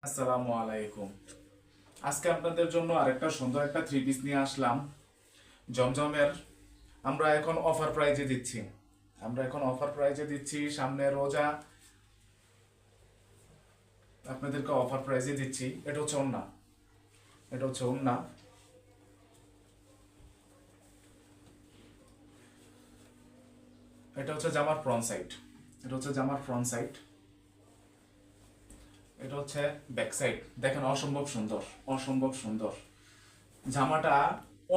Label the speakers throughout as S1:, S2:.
S1: আসসালামু আলাইকুম। আজকে আপনাদের জন্য আরেকটা সুন্দর একটা থ্রি পিস নিয়ে আসলাম জমজমের। আমরা এখন অফার প্রাইজে দিচ্ছি সামনে রোজা। আপনাদেরকে অফার প্রাইজে দিচ্ছি। এটা হচ্ছে ওন্না। এটা হচ্ছে জামার ফ্রন্ট সাইড। এটা হচ্ছে ব্যাক সাইড। দেখেন, অসম্ভব সুন্দর, অসম্ভব সুন্দর জামাটা।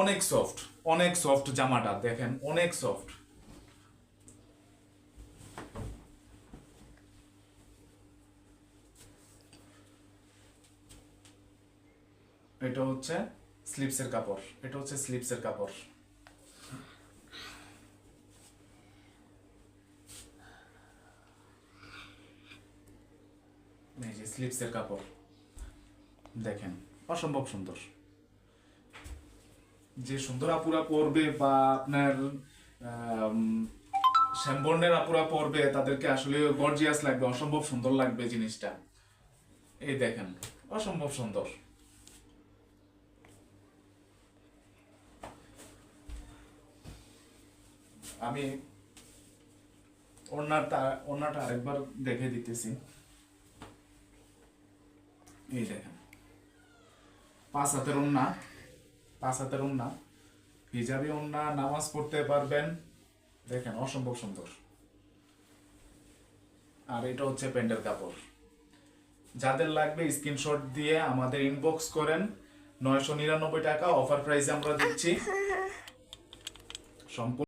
S1: অনেক সফট, অনেক সফট জামাটা, দেখেন অনেক সফট। এটা হচ্ছে স্লিপসের কাপড়। এই যে স্লিপসের কাপড়, দেখেন অসম্ভব সুন্দর। যে সুন্দর আপুরা পরবে বা আপনার শ্যামবর্ণের আপুরা পরবে, তাদেরকে আসলে গর্জিয়াস লাগবে, অসম্ভব সুন্দর লাগবে জিনিসটা। এই দেখেন, অসম্ভব সুন্দর। আমি ওড়নাটা আরেকবার দেখে দিতেছি। এই দেখেন, 5 হাতের ওড়না, 5 হাতের ওড়না, হিজাবি ওড়না, নামাজ পড়তে পারবেন। দেখেন অসম্ভব সুন্দর। আর এটা হচ্ছে প্যান্টের কাপড়। যাদের লাগবে স্ক্রিনশট দিয়ে আমাদের ইনবক্স করেন। 999 টাকা অফার প্রাইসে আমরা দিচ্ছি। সম্পূর্ণ